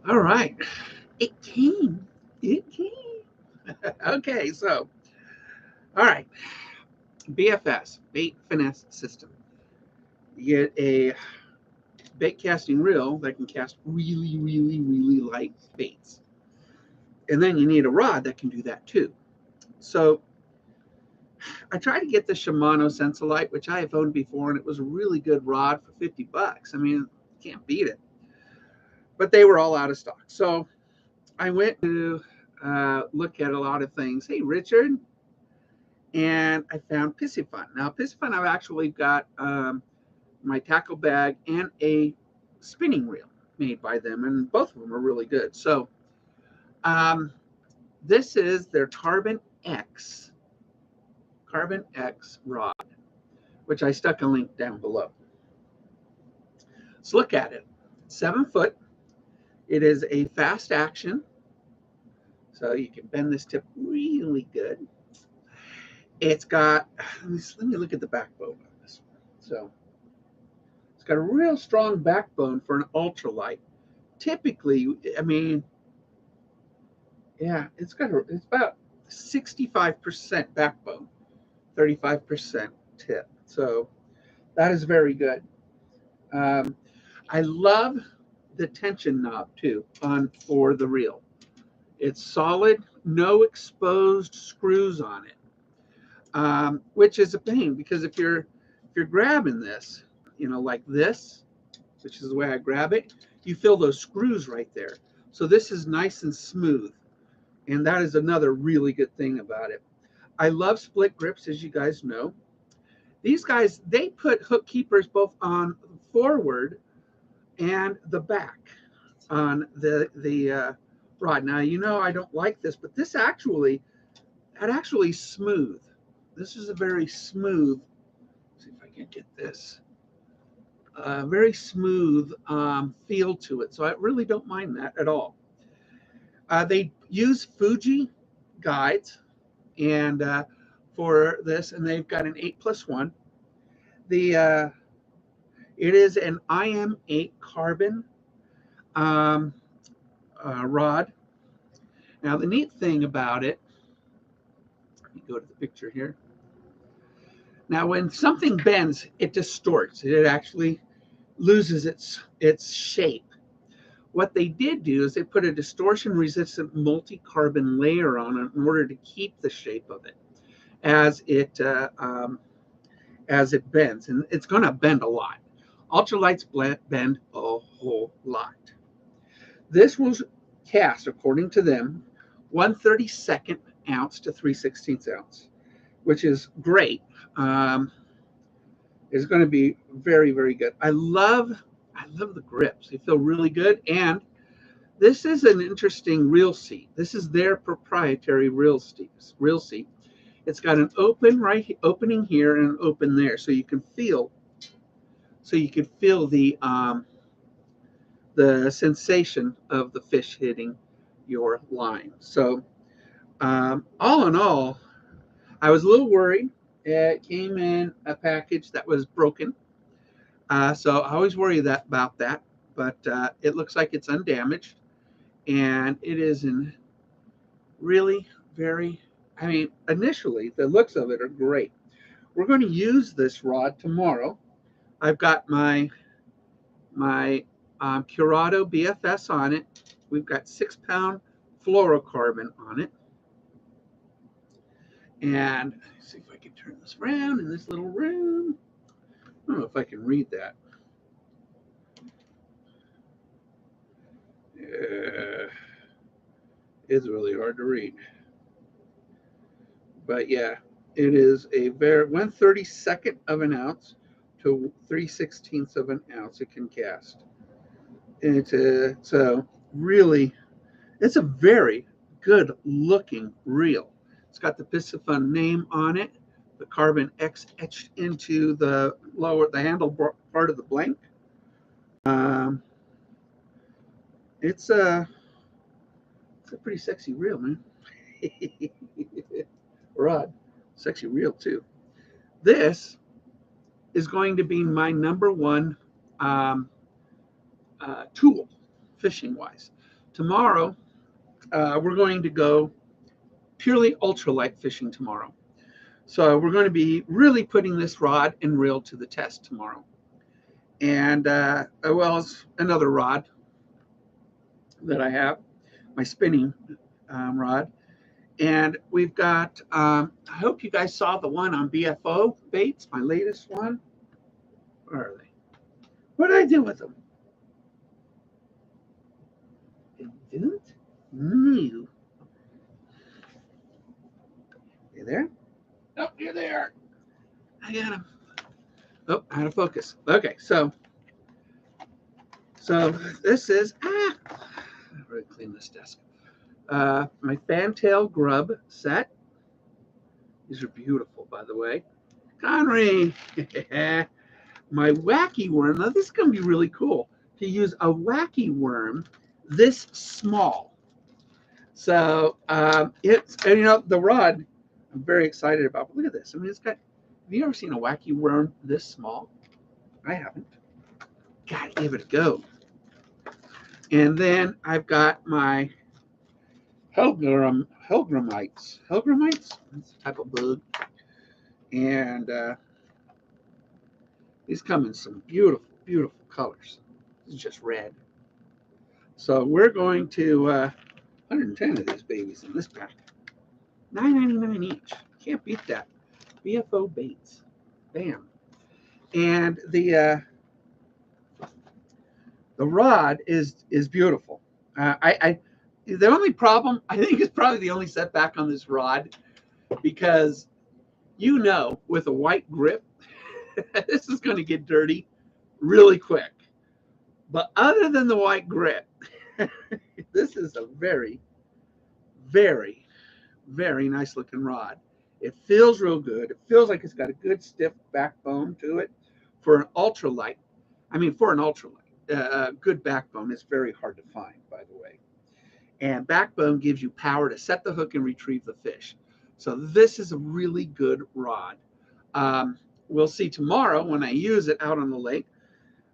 All right. It came. It came. Okay, so, all right. BFS, bait finesse system. You get a bait casting reel that can cast really, really, really light baits. And then you need a rod that can do that too. So I tried to get the Shimano Sensolite, which I have owned before, and it was a really good rod for $50. I mean, you can't beat it. But they were all out of stock. So I went to look at a lot of things. Hey, Richard. And I found Piscifun. Now, Piscifun, I've actually got my tackle bag and a spinning reel made by them, and both of them are really good. So um, this is their Carbon X rod, which I stuck a link down below. Let's look at it. 7 foot. It is a fast action, so you can bend this tip really good. It's got, let me look at the backbone of this one. So it's got a real strong backbone for an ultralight. Typically, I mean, yeah, it's about 65% backbone, 35% tip. So that is very good. Um, I love the tension knob too for the reel. It's solid, no exposed screws on it, which is a pain because if you're grabbing this, like this, which is the way I grab it, you feel those screws right there. So this is nice and smooth, and that is another really good thing about it. I love split grips, as you guys know. These guys, they put hook keepers both on forward and the back on the rod. Now, I don't like this, but that actually smooth. This is a very smooth. Let's see if I can get this. Very smooth feel to it. So I really don't mind that at all. They use Fuji guides and for this, and they've got an 8+1. The It is an IM8 carbon um, rod. Now the neat thing about it, let me go to the picture here. Now when something bends, it distorts. It actually loses its shape. What they did do is they put a distortion-resistant multi-carbon layer on it in order to keep the shape of it as it bends, and it's going to bend a lot. Ultralights bend a whole lot. This was cast, according to them, 1/32 ounce to 3/16 ounce, which is great. It's going to be very, very good. I love the grips. They feel really good, and this is an interesting reel seat. This is their proprietary reel seat. It's got an opening here and an open there, so you can feel the sensation of the fish hitting your line. So all in all, I was a little worried. It came in a package that was broken, so I always worry about that. But it looks like it's undamaged, and it is in really very. I mean, initially the looks of it are great. We're going to use this rod tomorrow. I've got my Curado BFS on it. We've got 6-pound fluorocarbon on it. And let's see if I can turn this around in this little room. I don't know if I can read that. It's really hard to read. But yeah, it is a very 1/32 of an ounce to 3/16 of an ounce it can cast. And it's a very good looking reel. It's got the Piscifun name on it, the CarbonX etched into the handle part of the blank. Um, it's a pretty sexy reel, man. Rod, sexy reel too. This is going to be my number one tool, fishing wise. tomorrow we're going to go purely ultralight fishing tomorrow. So we're going to be really putting this rod and reel to the test tomorrow. And well as another rod that I have, my spinning rod. And we've got, I hope you guys saw the one on BFO baits, my latest one. Where are they? What did I do with them? I didn't? No. You there? Oh, you're there. I got them. Oh, out of focus. Okay, so this is, I'll really clean this desk. My fantail grub set. These are beautiful, by the way. Connery. My wacky worm. Now, this is going to be really cool to use a wacky worm this small. So it's, and you know, the rod I'm very excited about. But look at this. I mean, it's got, have you ever seen a wacky worm this small? I haven't. Gotta give it a go. And then I've got my Helgramites. Helgramites? That's a type of bug. And these come in some beautiful, beautiful colors. This is just red. So we're going to 110 of these babies in this pack. $9.99 each. Can't beat that. BFO baits. Bam. And the rod is beautiful. The only problem, I think, is probably the only setback on this rod, because you know, with a white grip, this is going to get dirty really quick. But other than the white grip, this is a very, very, very nice looking rod. It feels real good. It feels like it's got a good stiff backbone to it for an ultralight. I mean, for an ultralight, good backbone is very hard to find, by the way. And backbone gives you power to set the hook and retrieve the fish. So this is a really good rod. We'll see tomorrow when I use it out on the lake.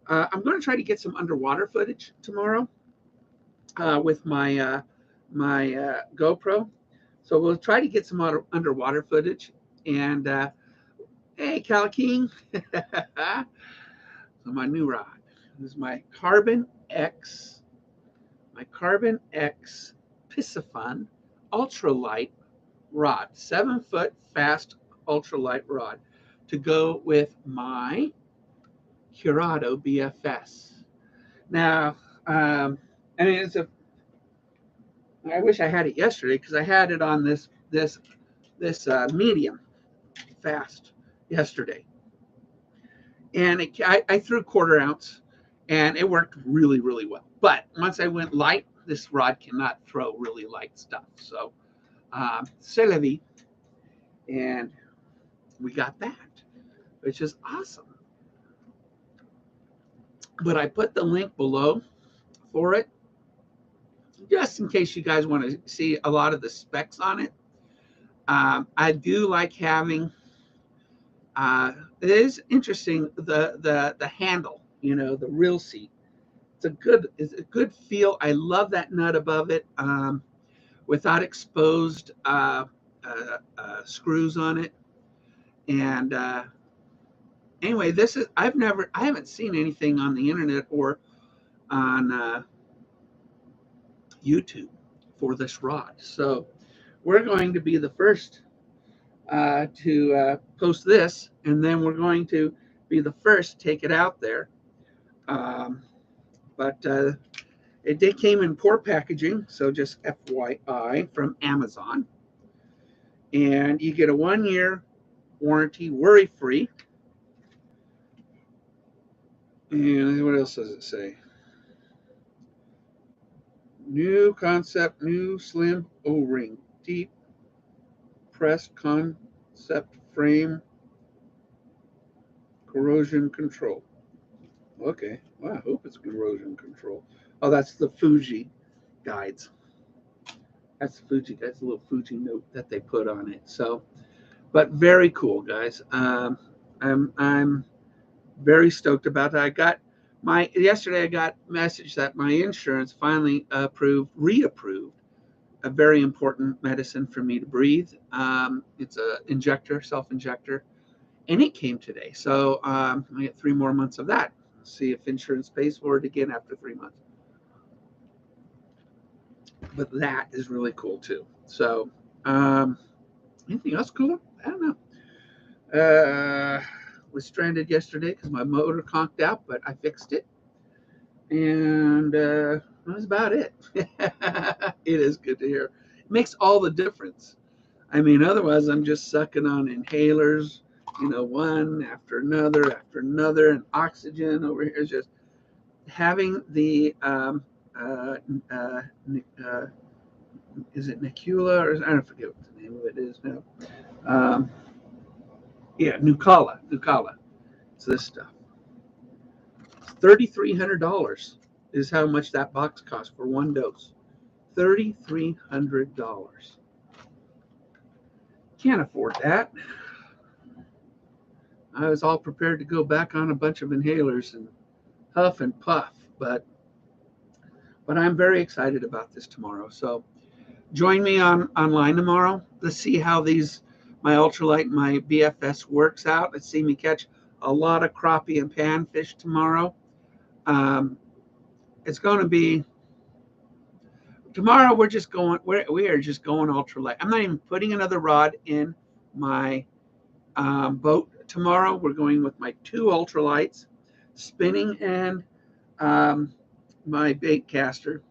I'm going to try to get some underwater footage tomorrow with my my GoPro. So we'll try to get some underwater footage. And hey, Cal King. So my new rod. This is my CarbonX. My CarbonX Piscifun ultralight rod, 7-foot fast ultralight rod to go with my Curado BFS. Now, I mean, it's a. I wish I had it yesterday because I had it on this medium fast yesterday, and I threw 1/4 ounce, and it worked really, really well. But once I went light, this rod cannot throw really light stuff. So, c'est la vie. And we got that, which is awesome. But I put the link below for it, just in case you guys want to see a lot of the specs on it. I do like having, it is interesting, the handle, you know, the reel seat. It's a good feel. I love that nut above it, without exposed screws on it. And anyway, this is, I haven't seen anything on the internet or on YouTube for this rod. So we're going to be the first to post this, and then we're going to be the first to take it out there. But it came in poor packaging, so just FYI, from Amazon. And you get a 1-year warranty, worry-free. And what else does it say? New concept, new slim O-ring, deep pressed concept frame, corrosion control. Okay, well, I hope it's corrosion control. Oh, that's the Fuji guides. That's the Fuji guides, a little Fuji note that they put on it. So, but very cool, guys. I'm very stoked about that. I got Yesterday I got a message that my insurance finally reapproved a very important medicine for me to breathe. It's a injector, self-injector, and it came today. So I get 3 more months of that. See if insurance pays for it again after 3 months. But that is really cool too. So anything else cool? I don't know. Was stranded yesterday because my motor conked out, but I fixed it. And that was about it. It is good to hear. It makes all the difference. I mean, otherwise I'm just sucking on inhalers, one after another, and oxygen over here is just having the is it Nicula, or I don't forget what the name of it is now. Yeah, Nucala. It's this stuff. $3,300 is how much that box costs for one dose. $3,300. Can't afford that. I was all prepared to go back on a bunch of inhalers and huff and puff, but I'm very excited about this tomorrow. So join me online tomorrow. Let's see how my Ultralight, my BFS works out. Let's see me catch a lot of crappie and panfish tomorrow. It's going to be tomorrow. We are just going ultralight. I'm not even putting another rod in my boat tomorrow. We're going with my 2 ultralights, spinning, and my bait caster.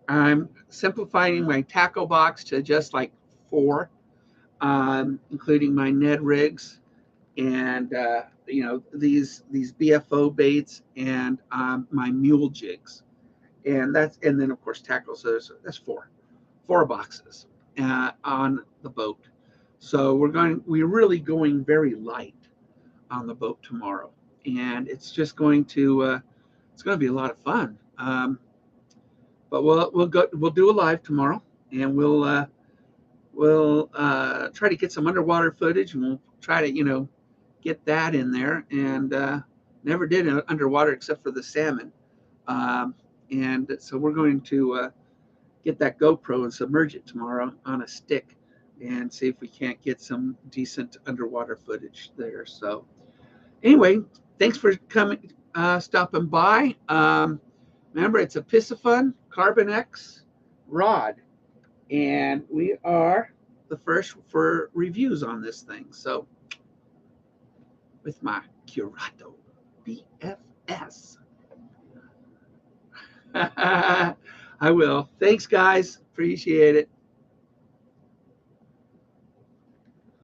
I'm simplifying my tackle box to just like 4, including my Ned rigs and these BFO baits and my mule jigs, and then of course tackles. So that's 4 boxes on the boat. So we're really going very light on the boat tomorrow, and it's just going to be a lot of fun. But we'll do a live tomorrow, and we'll try to get some underwater footage, and we'll try to get that in there. And never did underwater except for the salmon, and so we're going to get that GoPro and submerge it tomorrow on a stick and see if we can't get some decent underwater footage there. So anyway, thanks for coming, stopping by. Remember, it's a Piscifun CarbonX rod, and we are the first for reviews on this thing. So with my Curato BFS. I will. Thanks, guys. Appreciate it.